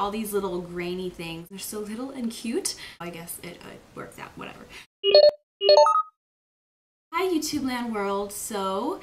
All these little grainy things. They're so little and cute. I guess it works out, whatever. Hi YouTube land world. So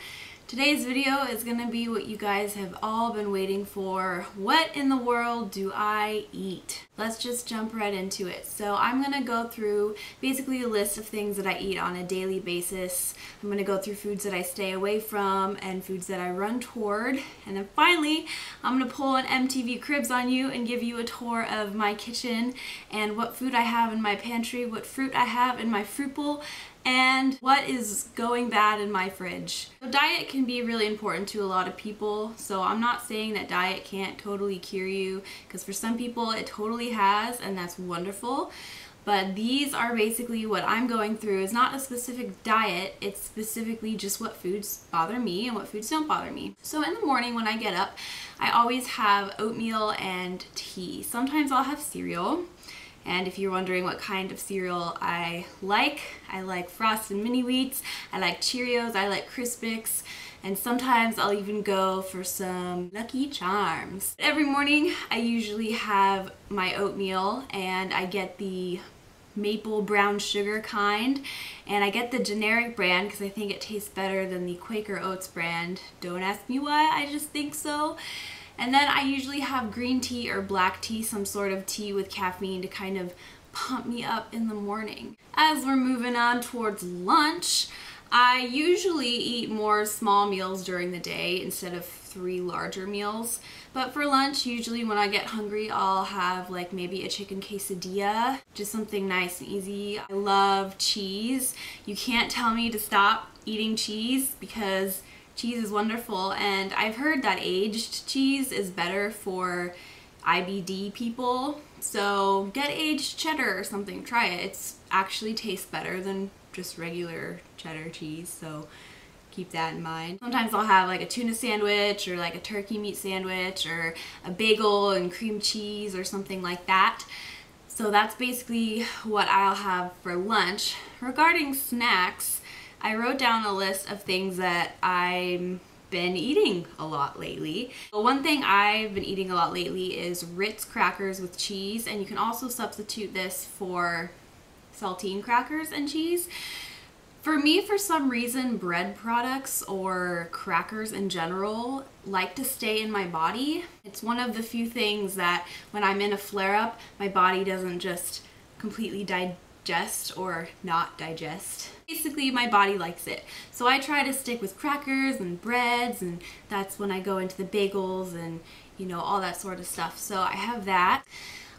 today's video is gonna be what you guys have all been waiting for. What in the world do I eat? Let's just jump right into it. So I'm gonna go through basically a list of things that I eat on a daily basis. I'm gonna go through foods that I stay away from and foods that I run toward. And then finally, I'm gonna pull an MTV Cribs on you and give you a tour of my kitchen and what food I have in my pantry, what fruit I have in my fruit bowl, and what is going bad in my fridge. So diet can be really important to a lot of people, so I'm not saying that diet can't totally cure you, because for some people it totally has, and that's wonderful. But these are basically what I'm going through. Is not a specific diet, it's specifically just what foods bother me and what foods don't bother me. So in the morning when I get up, I always have oatmeal and tea. Sometimes I'll have cereal. And if you're wondering what kind of cereal I like Frosted Mini Wheats, I like Cheerios, I like Crispix, and sometimes I'll even go for some Lucky Charms. Every morning I usually have my oatmeal, and I get the maple brown sugar kind, and I get the generic brand because I think it tastes better than the Quaker Oats brand. Don't ask me why, I just think so. And then I usually have green tea or black tea, some sort of tea with caffeine to kind of pump me up in the morning. As we're moving on towards lunch, I usually eat more small meals during the day instead of 3 larger meals. But for lunch, usually when I get hungry, I'll have like maybe a chicken quesadilla, just something nice and easy. I love cheese. You can't tell me to stop eating cheese because cheese is wonderful, and I've heard that aged cheese is better for IBD people. So get aged cheddar or something, try it. It's actually tastes better than just regular cheddar cheese, so keep that in mind. Sometimes I'll have like a tuna sandwich or like a turkey meat sandwich or a bagel and cream cheese or something like that. So that's basically what I'll have for lunch. Regarding snacks, I wrote down a list of things that I've been eating a lot lately. One thing I've been eating a lot lately is Ritz crackers with cheese, and you can also substitute this for saltine crackers and cheese. For me, for some reason, bread products or crackers in general like to stay in my body. It's one of the few things that when I'm in a flare-up, my body doesn't just completely digest or not digest. Basically, my body likes it. So I try to stick with crackers and breads, and that's when I go into the bagels and, you know, all that sort of stuff. So I have that.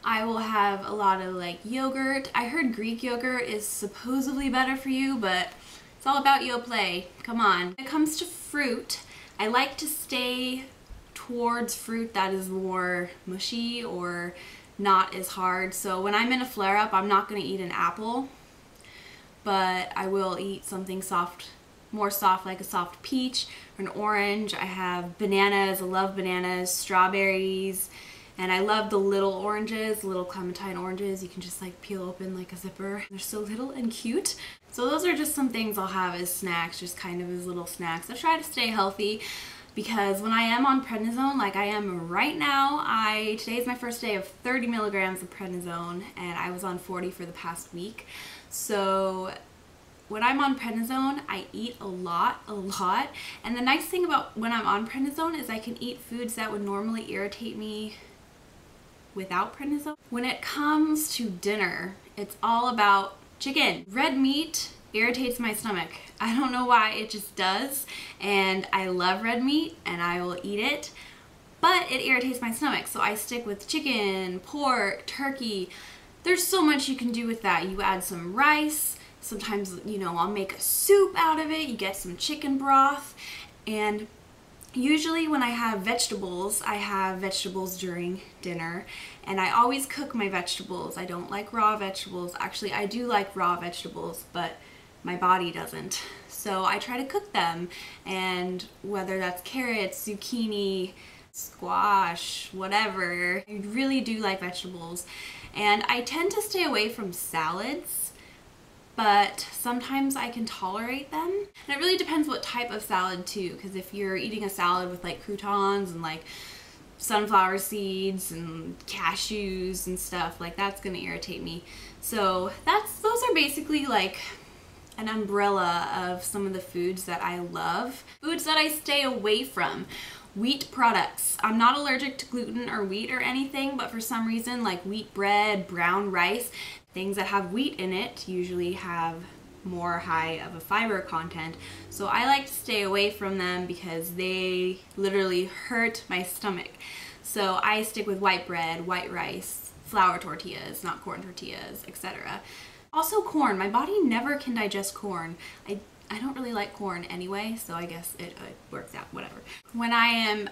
I will have a lot of like yogurt. I heard Greek yogurt is supposedly better for you, but it's all about Yoplait. Come on. When it comes to fruit, I like to stay towards fruit that is more mushy or not as hard. So when I'm in a flare-up, I'm not going to eat an apple, but I will eat something soft, more soft, like a soft peach or an orange. I have bananas. I love bananas, strawberries, and I love the little oranges, little clementine oranges. You can just like peel open like a zipper. They're so little and cute. So those are just some things I'll have as snacks, just kind of as little snacks. I try to stay healthy, because when I am on prednisone, like I am right now, today is my first day of 30 milligrams of prednisone, and I was on 40 for the past week. So when I'm on prednisone, I eat a lot. And the nice thing about when I'm on prednisone is I can eat foods that would normally irritate me without prednisone. When it comes to dinner, it's all about chicken. Red meat irritates my stomach. I don't know why, it just does, and I love red meat and I will eat it, but it irritates my stomach, so I stick with chicken, pork, turkey. There's so much you can do with that. You add some rice, sometimes, you know, I'll make a soup out of it, you get some chicken broth, and usually when I have vegetables during dinner, and I always cook my vegetables. I don't like raw vegetables. Actually, I do like raw vegetables, but my body doesn't. So I try to cook them, and whether that's carrots, zucchini, squash, whatever, I really do like vegetables. And I tend to stay away from salads, but sometimes I can tolerate them. And it really depends what type of salad too, because if you're eating a salad with like croutons and like sunflower seeds and cashews and stuff, like that's gonna irritate me. So those are basically like an umbrella of some of the foods that I love. Foods that I stay away from. Wheat products. I'm not allergic to gluten or wheat or anything, but for some reason, like wheat bread, brown rice, things that have wheat in it usually have more high of a fiber content. So I like to stay away from them because they literally hurt my stomach. So I stick with white bread, white rice, flour tortillas, not corn tortillas, etc. Also corn. My body never can digest corn. I don't really like corn anyway, so I guess it works out, whatever. When I am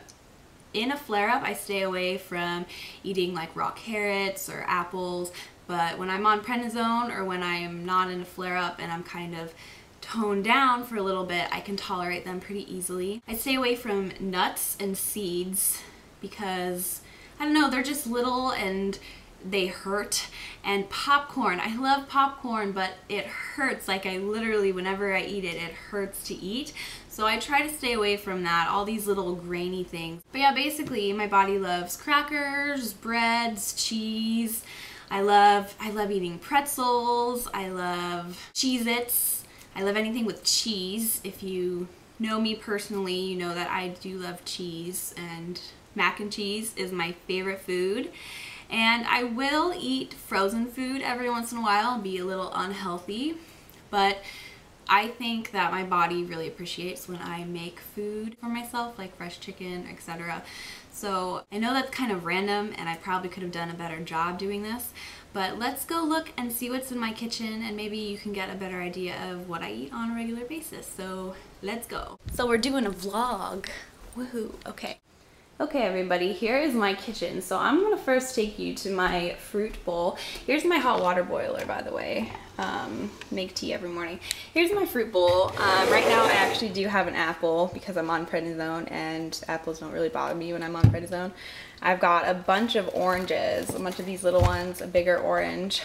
in a flare-up, I stay away from eating like raw carrots or apples, but when I'm on prednisone or when I am not in a flare-up and I'm kind of toned down for a little bit, I can tolerate them pretty easily. I stay away from nuts and seeds because, I don't know, they're just little and they hurt. And popcorn, I love popcorn, but it hurts. Like I literally, whenever I eat it, it hurts to eat. So I try to stay away from that, all these little grainy things. But yeah, basically my body loves crackers, breads, cheese. I love eating pretzels. I love Cheez-Its. I love anything with cheese. If you know me personally, you know that I do love cheese, and mac and cheese is my favorite food. And I will eat frozen food every once in a while, be a little unhealthy, but I think that my body really appreciates when I make food for myself, like fresh chicken, etc. So I know that's kind of random and I probably could have done a better job doing this, but let's go look and see what's in my kitchen and maybe you can get a better idea of what I eat on a regular basis. So let's go. So we're doing a vlog. Woohoo, okay. Okay everybody, here is my kitchen. So I'm gonna first take you to my fruit bowl. Here's my hot water boiler, by the way. Make tea every morning. Here's my fruit bowl. Right now I actually do have an apple because I'm on prednisone and apples don't really bother me when I'm on prednisone. I've got a bunch of oranges, a bunch of these little ones, a bigger orange,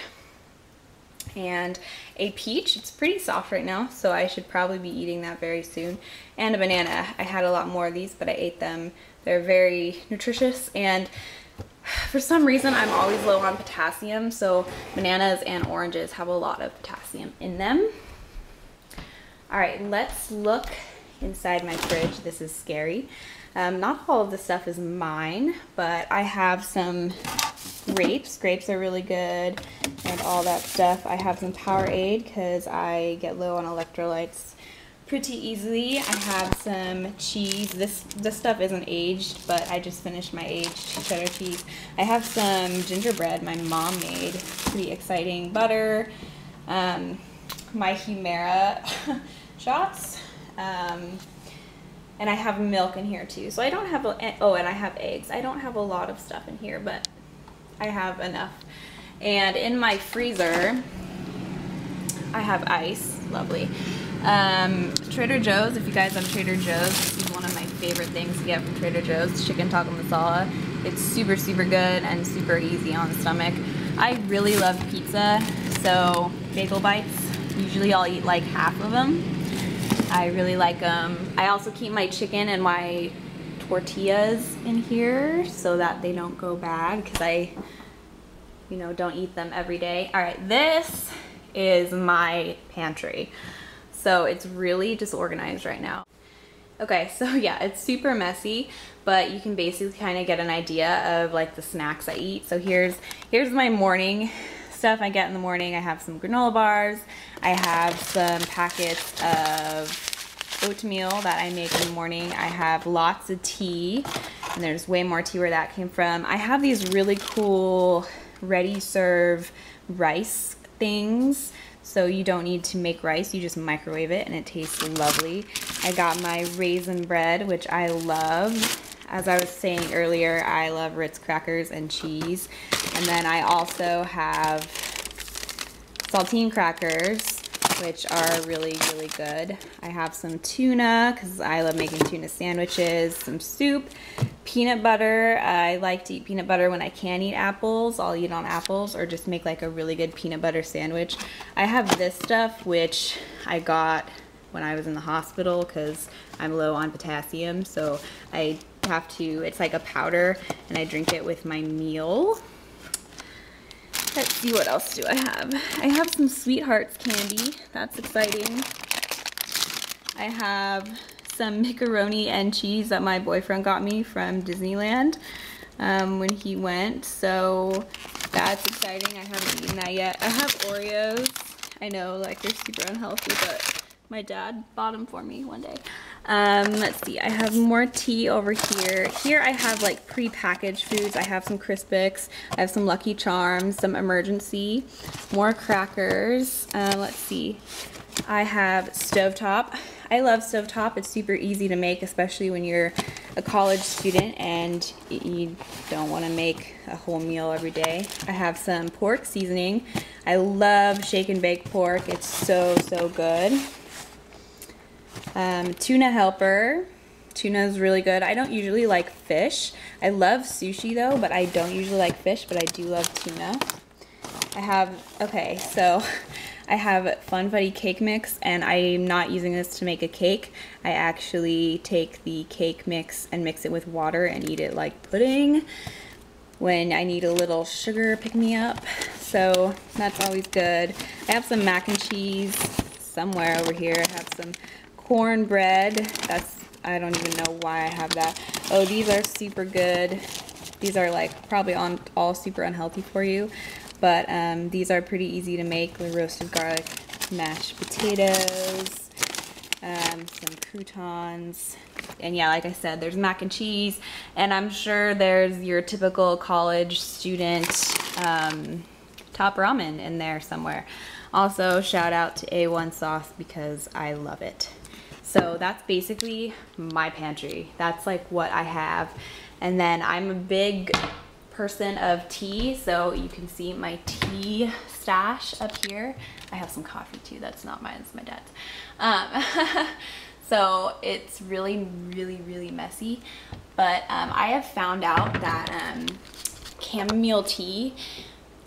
and a peach. It's pretty soft right now, so I should probably be eating that very soon. And a banana. I had a lot more of these, but I ate them. They're very nutritious, and for some reason I'm always low on potassium, so bananas and oranges have a lot of potassium in them. Alright, let's look inside my fridge. This is scary. Not all of the stuff is mine, but I have some grapes. Grapes are really good and all that stuff. I have some Powerade because I get low on electrolytes pretty easily. I have some cheese. This stuff isn't aged, but I just finished my aged cheddar cheese. I have some gingerbread my mom made. Pretty exciting. Butter. My Humira shots. And I have milk in here too. So I don't have, oh, and I have eggs. I don't have a lot of stuff in here, but I have enough. And in my freezer, I have ice. Lovely. Trader Joe's, if you guys have Trader Joe's, this is one of my favorite things to get from Trader Joe's, chicken taco masala. It's super, super good and super easy on the stomach. I really love pizza, so bagel bites, usually I'll eat like half of them. I really like them. I also keep my chicken and my tortillas in here so that they don't go bad because I, you know, don't eat them every day. All right, this is my pantry. So it's really disorganized right now. Okay, so yeah, it's super messy, but you can basically kind of get an idea of like the snacks I eat. So here's my morning stuff I get in the morning. I have some granola bars. I have some packets of oatmeal that I make in the morning. I have lots of tea, and there's way more tea where that came from. I have these really cool ready-serve rice things. So you don't need to make rice, you just microwave it and it tastes lovely. I got my raisin bread, which I love. As I was saying earlier, I love Ritz crackers and cheese. And then I also have saltine crackers, which are really, really good. I have some tuna, because I love making tuna sandwiches, some soup, peanut butter. I like to eat peanut butter when I can eat apples. I'll eat on apples or just make like a really good peanut butter sandwich. I have this stuff, which I got when I was in the hospital because I'm low on potassium, so I You have to, it's like a powder, and I drink it with my meal. Let's see, what else do I have? I have some Sweethearts candy. That's exciting. I have some macaroni and cheese that my boyfriend got me from Disneyland when he went. So that's exciting. I haven't eaten that yet. I have Oreos. I know, like, they're super unhealthy, but my dad bought them for me one day. Let's see, I have more tea over here. Here I have like pre-packaged foods. I have some Crispix, I have some Lucky Charms, some Emergency, more crackers. Let's see, I have Stovetop. I love Stovetop. It's super easy to make, especially when you're a college student and you don't want to make a whole meal every day. I have some pork seasoning. I love shake and bake pork. It's so good. Tuna helper. Tuna is really good. I don't usually like fish. I love sushi though, but I don't usually like fish, but I do love tuna. I have Fun Fuddy cake mix, and I'm not using this to make a cake. I actually take the cake mix and mix it with water and eat it like pudding when I need a little sugar pick-me-up. So that's always good. I have some mac and cheese somewhere over here. I have some cornbread. I don't even know why I have that. Oh, these are super good. These are like probably all super unhealthy for you, but these are pretty easy to make. The roasted garlic mashed potatoes, some croutons, and yeah, like I said, there's mac and cheese, and I'm sure there's your typical college student top ramen in there somewhere. Also, shout out to A1 sauce because I love it. So that's basically my pantry. That's like what I have. And then I'm a big person of tea, so you can see my tea stash up here. I have some coffee too. That's not mine, it's my dad's. So it's really messy. But I have found out that chamomile tea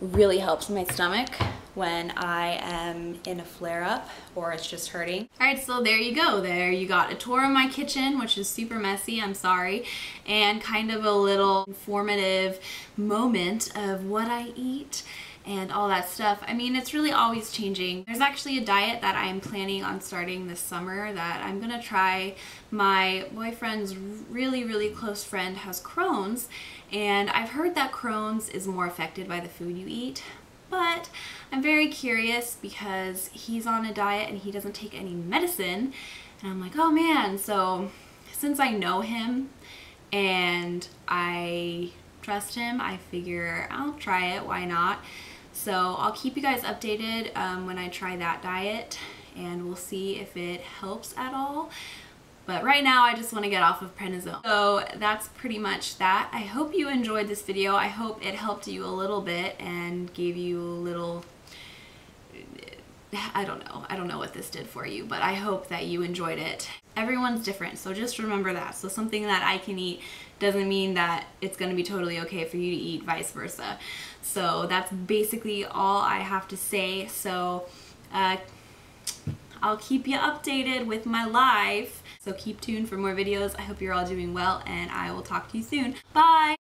really helps my stomach when I am in a flare-up or it's just hurting. Alright, so there you go. There you got a tour of my kitchen, which is super messy, I'm sorry, and kind of a little informative moment of what I eat and all that stuff. I mean, it's really always changing. There's actually a diet that I'm planning on starting this summer that I'm gonna try. My boyfriend's really close friend has Crohn's, and I've heard that Crohn's is more affected by the food you eat, but I'm very curious because he's on a diet and he doesn't take any medicine, and I'm like, oh man. So since I know him and I trust him, I figure I'll try it, why not? So I'll keep you guys updated when I try that diet, and we'll see if it helps at all. But right now I just want to get off of prednisone. So that's pretty much that. I hope you enjoyed this video. I hope it helped you a little bit and gave you a little, I don't know what this did for you, but I hope that you enjoyed it. Everyone's different, so just remember that. So something that I can eat doesn't mean that it's going to be totally okay for you to eat, vice versa. So that's basically all I have to say. So I'll keep you updated with my life. So keep tuned for more videos. I hope you're all doing well, and I will talk to you soon. Bye!